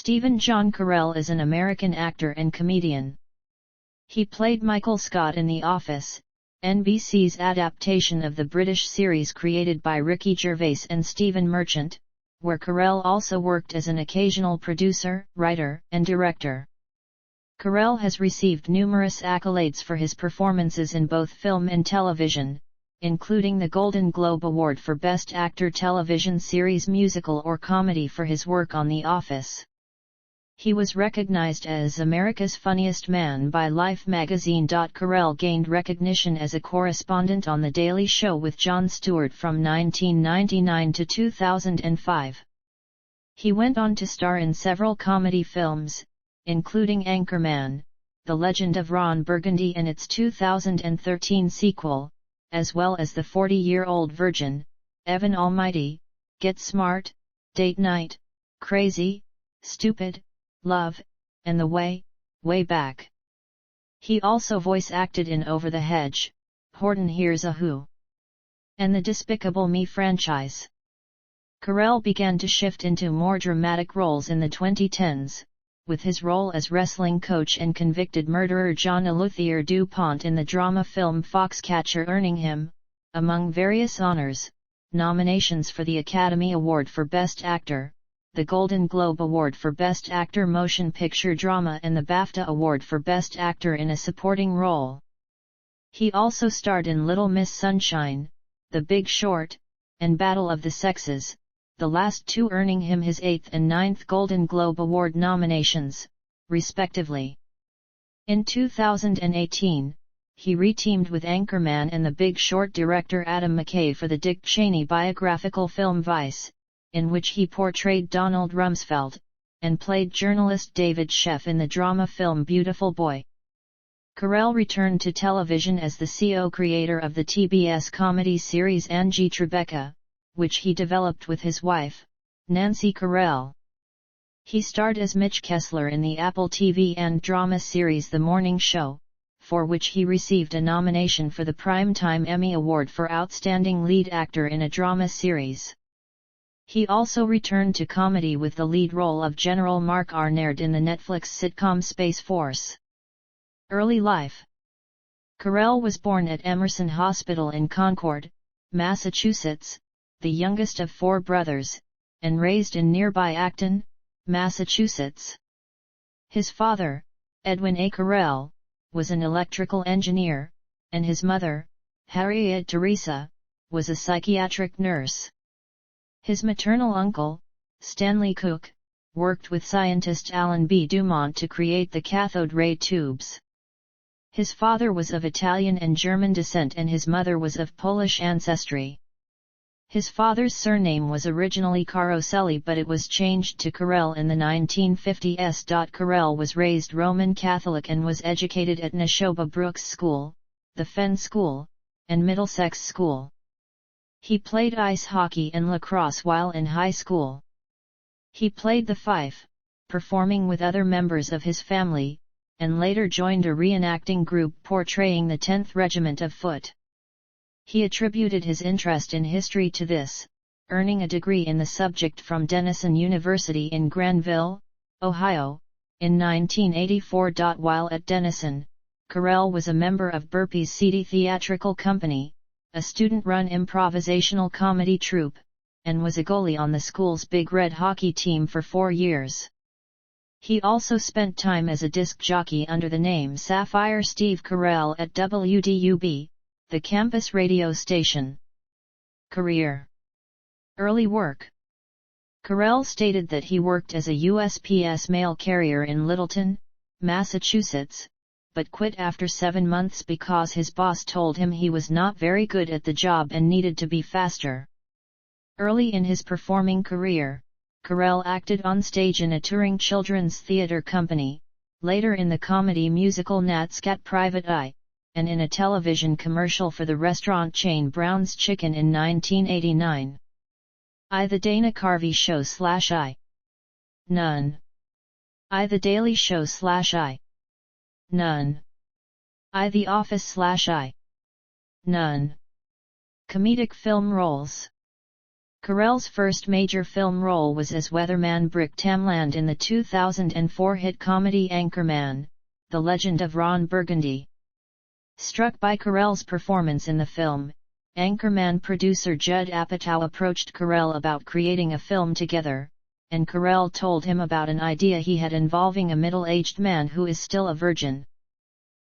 John Carell is an American actor and comedian. He played Michael Scott in The Office, NBC's adaptation of the British series created by Ricky Gervais and Stephen Merchant, where Carell also worked as an occasional producer, writer, and director. Carell has received numerous accolades for his performances in both film and television, including the Golden Globe Award for Best Actor Television Series Musical or Comedy for his work on The Office. He was recognized as America's Funniest Man by Life magazine. Carell gained recognition as a correspondent on The Daily Show with Jon Stewart from 1999 to 2005. He went on to star in several comedy films, including Anchorman, The Legend of Ron Burgundy and its 2013 sequel, as well as The 40-Year-Old Virgin, Evan Almighty, Get Smart, Date Night, Crazy, Stupid, Love, and The Way Back. He also voice acted in Over the Hedge, Horton Hears a Who, and the Despicable Me franchise. Carell began to shift into more dramatic roles in the 2010s, with his role as wrestling coach and convicted murderer John Eleuthère DuPont in the drama film Foxcatcher earning him, among various honors, nominations for the Academy Award for Best Actor, the Golden Globe Award for Best Actor Motion Picture Drama and the BAFTA Award for Best Actor in a Supporting Role. He also starred in Little Miss Sunshine, The Big Short, and Battle of the Sexes, the last two earning him his 8th and 9th Golden Globe Award nominations, respectively. In 2018, he re-teamed with Anchorman and The Big Short director Adam McKay for the Dick Cheney biographical film Vice, in which he portrayed Donald Rumsfeld, and played journalist David Sheff in the drama film Beautiful Boy. Carell returned to television as the co-creator of the TBS comedy series Angie Tribeca, which he developed with his wife, Nancy Carell. He starred as Mitch Kessler in the Apple TV and drama series The Morning Show, for which he received a nomination for the Primetime Emmy Award for Outstanding Lead Actor in a Drama Series. He also returned to comedy with the lead role of General Mark Arnaud in the Netflix sitcom Space Force. Early life. Carell was born at Emerson Hospital in Concord, Massachusetts, the youngest of 4 brothers, and raised in nearby Acton, Massachusetts. His father, Edwin A. Carell, was an electrical engineer, and his mother, Harriet Teresa, was a psychiatric nurse. His maternal uncle, Stanley Cook, worked with scientist Alan B. Dumont to create the cathode ray tubes. His father was of Italian and German descent and his mother was of Polish ancestry. His father's surname was originally Caroselli but it was changed to Carell in the 1950s. Carell was raised Roman Catholic and was educated at Neshoba Brooks School, the Fenn School, and Middlesex School. He played ice hockey and lacrosse while in high school. He played the fife, performing with other members of his family, and later joined a reenacting group portraying the 10th Regiment of Foot. He attributed his interest in history to this, earning a degree in the subject from Denison University in Granville, Ohio, in 1984. While at Denison, Carell was a member of Burpee's Seedy Theatrical Company, a student-run improvisational comedy troupe, and was a goalie on the school's Big Red hockey team for 4 years. He also spent time as a disc jockey under the name Sapphire Steve Carell at WDUB, the campus radio station. Career. Early work. Carell stated that he worked as a USPS mail carrier in Littleton, Massachusetts, but quit after 7 months because his boss told him he was not very good at the job and needed to be faster. Early in his performing career, Carell acted on stage in a touring children's theater company, later in the comedy musical Nat's Cat Private Eye, and in a television commercial for the restaurant chain Brown's Chicken in 1989. The Dana Carvey Show / I. None. The Daily Show / I. None. The Office / I. None. Comedic film roles. Carell's first major film role was as weatherman Brick Tamland in the 2004 hit comedy Anchorman, The Legend of Ron Burgundy. Struck by Carell's performance in the film, Anchorman producer Judd Apatow approached Carell about creating a film together, and Carell told him about an idea he had involving a middle-aged man who is still a virgin.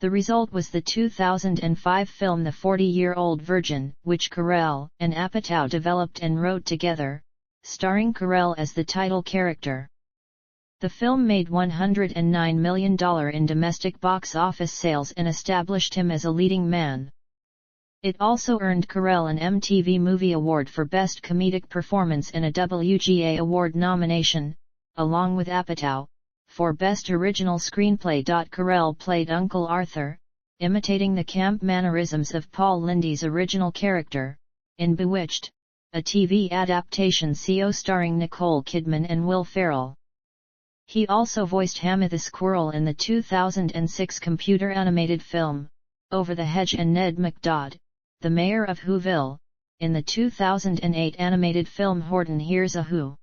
The result was the 2005 film The 40-Year-Old Virgin, which Carell and Apatow developed and wrote together, starring Carell as the title character. The film made $109 million in domestic box office sales and established him as a leading man. It also earned Carell an MTV Movie Award for Best Comedic Performance and a WGA Award nomination, along with Apatow, for Best Original Screenplay. Carell played Uncle Arthur, imitating the camp mannerisms of Paul Lindy's original character, in Bewitched, a TV adaptation starring Nicole Kidman and Will Ferrell. He also voiced Hammy the Squirrel in the 2006 computer-animated film, Over the Hedge, and Ned McDodd, the mayor of Whoville, in the 2008 animated film Horton Hears a Who.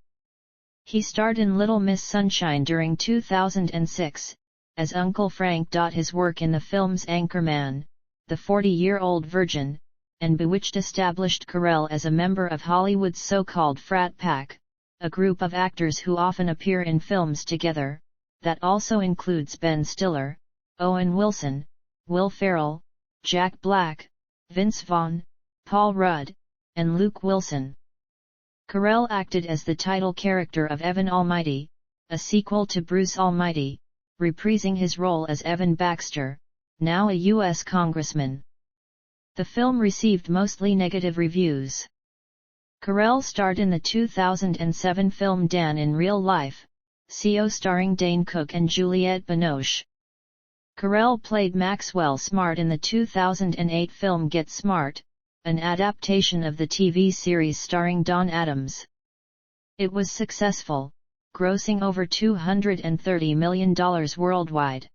He starred in Little Miss Sunshine during 2006, as Uncle Frank. His work in the films Anchorman, The 40-Year-Old Virgin, and Bewitched established Carell as a member of Hollywood's so-called frat pack, a group of actors who often appear in films together, that also includes Ben Stiller, Owen Wilson, Will Ferrell, Jack Black, Vince Vaughn, Paul Rudd, and Luke Wilson. Carell acted as the title character of Evan Almighty, a sequel to Bruce Almighty, reprising his role as Evan Baxter, now a U.S. congressman. The film received mostly negative reviews. Carell starred in the 2007 film Dan in Real Life, starring Dane Cook and Juliette Binoche. Carell played Maxwell Smart in the 2008 film Get Smart, an adaptation of the TV series starring Don Adams. It was successful, grossing over $230 million worldwide.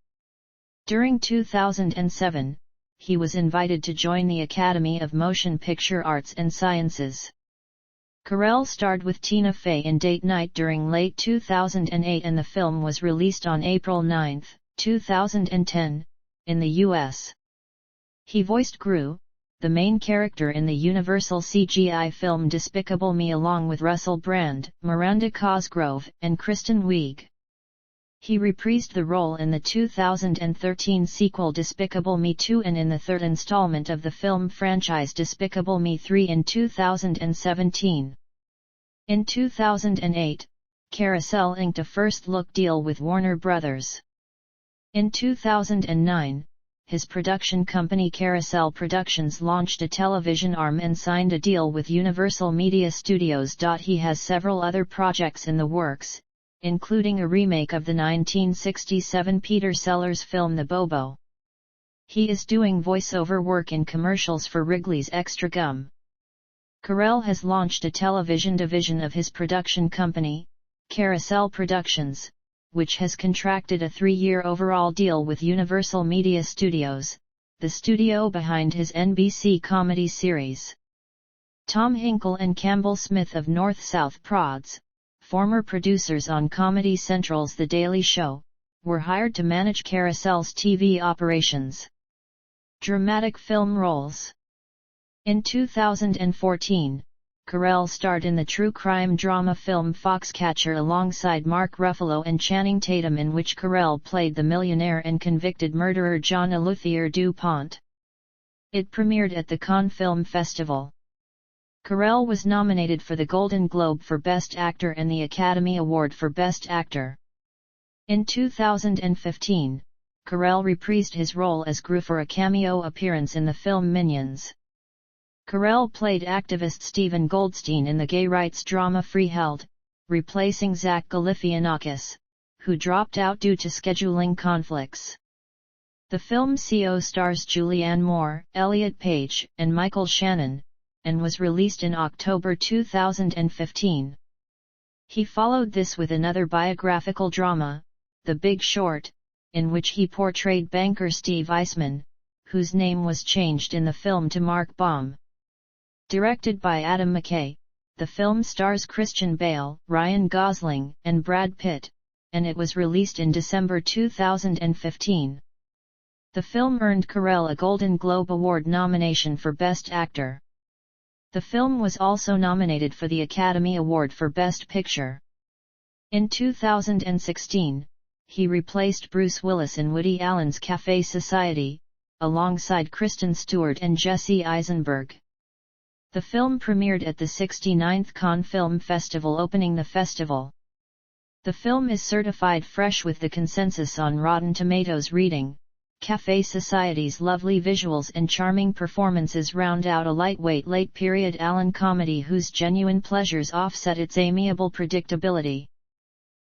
During 2007, he was invited to join the Academy of Motion Picture Arts and Sciences. Carell starred with Tina Fey in Date Night during late 2008, and the film was released on April 9, 2010, in the U.S. He voiced Gru, the main character in the Universal CGI film Despicable Me, along with Russell Brand, Miranda Cosgrove, and Kristen Wiig. He reprised the role in the 2013 sequel Despicable Me 2 and in the third installment of the film franchise Despicable Me 3 in 2017. In 2008, Carousel inked a first-look deal with Warner Bros. In 2009, his production company Carousel Productions launched a television arm and signed a deal with Universal Media Studios. He has several other projects in the works, including a remake of the 1967 Peter Sellers film The Bobo. He is doing voiceover work in commercials for Wrigley's Extra Gum. Carell has launched a television division of his production company, Carousel Productions, which has contracted a 3-year overall deal with Universal Media Studios, the studio behind his NBC comedy series. Tom Hinkle and Campbell Smith of North-South Prods, former producers on Comedy Central's The Daily Show, were hired to manage Carousel's TV operations. Dramatic film roles. In 2014, Carell starred in the true crime drama film Foxcatcher alongside Mark Ruffalo and Channing Tatum, in which Carell played the millionaire and convicted murderer John Eleuthère DuPont. It premiered at the Cannes Film Festival. Carell was nominated for the Golden Globe for Best Actor and the Academy Award for Best Actor. In 2015, Carell reprised his role as Gru for a cameo appearance in the film Minions. Carell played activist Stephen Goldstein in the gay rights drama Freeheld, replacing Zach Galifianakis, who dropped out due to scheduling conflicts. The film stars Julianne Moore, Elliot Page, and Michael Shannon, and was released in October 2015. He followed this with another biographical drama, The Big Short, in which he portrayed banker Steve Eisman, whose name was changed in the film to Mark Baum. Directed by Adam McKay, The film stars Christian Bale, Ryan Gosling, and Brad Pitt, and it was released in December 2015. The film earned Carell a Golden Globe Award nomination for Best Actor. The film was also nominated for the Academy Award for Best Picture. In 2016, he replaced Bruce Willis in Woody Allen's Café Society, alongside Kristen Stewart and Jesse Eisenberg. The film premiered at the 69th Cannes Film Festival, opening the festival. The film is certified fresh with the consensus on Rotten Tomatoes reading. Café Society's lovely visuals and charming performances round out a lightweight late-period Allen comedy whose genuine pleasures offset its amiable predictability.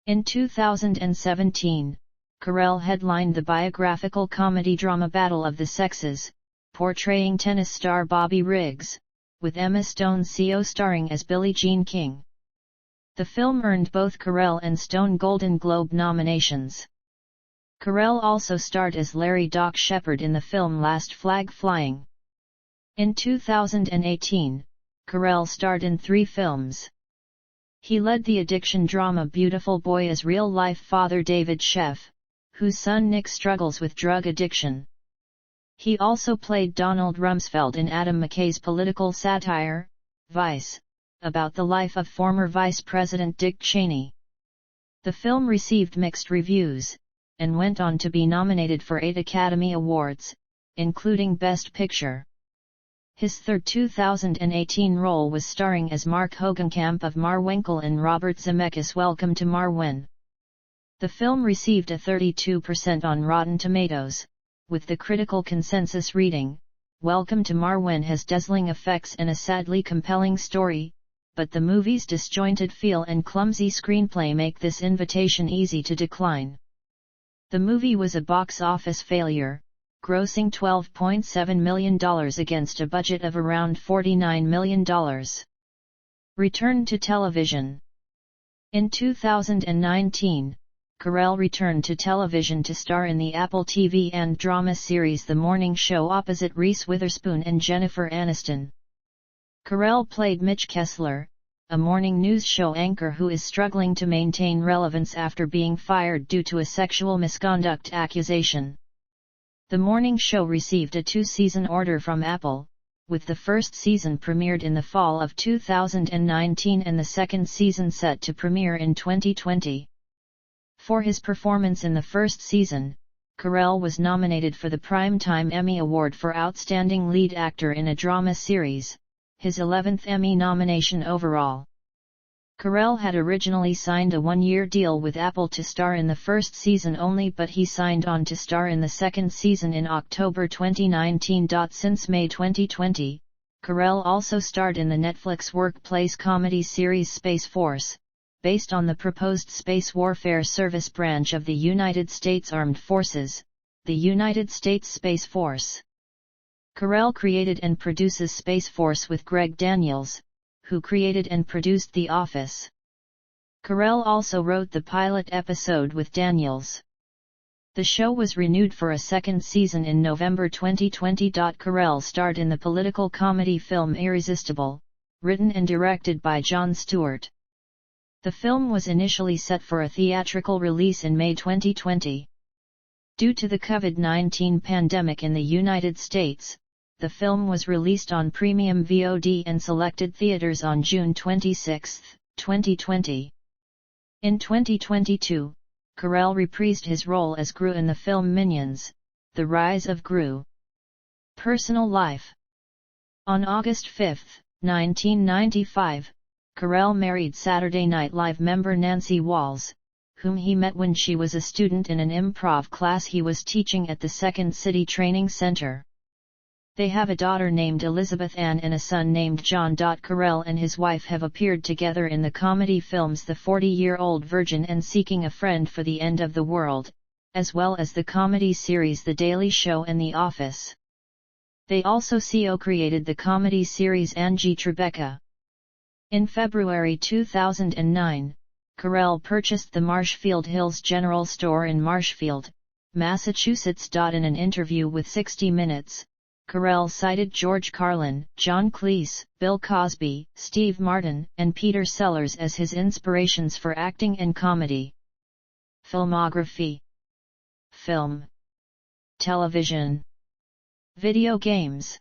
In 2017, Carell headlined the biographical comedy-drama Battle of the Sexes, portraying tennis star Bobby Riggs, with Emma Stone co-starring as Billie Jean King. The film earned both Carell and Stone Golden Globe nominations. Carell also starred as Larry Doc Shepherd in the film Last Flag Flying. In 2018, Carell starred in 3 films. He led the addiction drama Beautiful Boy as real-life father David Sheff, whose son Nick struggles with drug addiction. He also played Donald Rumsfeld in Adam McKay's political satire, Vice, about the life of former Vice President Dick Cheney. The film received mixed reviews, and went on to be nominated for 8 Academy Awards, including Best Picture. His third 2018 role was starring as Mark Hogenkamp of Marwinkle in Robert Zemeckis' Welcome to Marwen. The film received a 32% on Rotten Tomatoes, with the critical consensus reading, Welcome to Marwen has dazzling effects and a sadly compelling story, but the movie's disjointed feel and clumsy screenplay make this invitation easy to decline. The movie was a box office failure, grossing $12.7 million against a budget of around $49 million. Returned to television. In 2019, Carell returned to television to star in the Apple TV and drama series The Morning Show opposite Reese Witherspoon and Jennifer Aniston. Carell played Mitch Kessler, a morning news show anchor who is struggling to maintain relevance after being fired due to a sexual misconduct accusation. The morning show received a 2-season order from Apple, with the first season premiered in the fall of 2019 and the second season set to premiere in 2020. For his performance in the first season, Carell was nominated for the Primetime Emmy Award for Outstanding Lead Actor in a Drama Series, his 11th Emmy nomination overall. Carell had originally signed a 1-year deal with Apple to star in the first season only, but he signed on to star in the second season in October 2019. Since May 2020, Carell also starred in the Netflix workplace comedy series Space Force, based on the proposed Space Warfare Service branch of the United States Armed Forces, the United States Space Force. Carell created and produces Space Force with Greg Daniels, who created and produced The Office. Carell also wrote the pilot episode with Daniels. The show was renewed for a second season in November 2020. Carell starred in the political comedy film Irresistible, written and directed by Jon Stewart. The film was initially set for a theatrical release in May 2020. Due to the COVID-19 pandemic in the United States, the film was released on premium VOD and selected theaters on June 26, 2020. In 2022, Carell reprised his role as Gru in the film Minions: The Rise of Gru. Personal life. On August 5, 1995, Carell married Saturday Night Live member Nancy Walls, whom he met when she was a student in an improv class he was teaching at the Second City Training Center. They have a daughter named Elizabeth Ann and a son named John. Carell and his wife have appeared together in the comedy films The 40-Year-Old Virgin and Seeking a Friend for the End of the World, as well as the comedy series The Daily Show and The Office. They also co-created the comedy series Angie Tribeca. In February 2009, Carell purchased the Marshfield Hills General Store in Marshfield, Massachusetts. In an interview with 60 Minutes, Carell cited George Carlin, John Cleese, Bill Cosby, Steve Martin, and Peter Sellers as his inspirations for acting and comedy. Filmography: film, television, video games.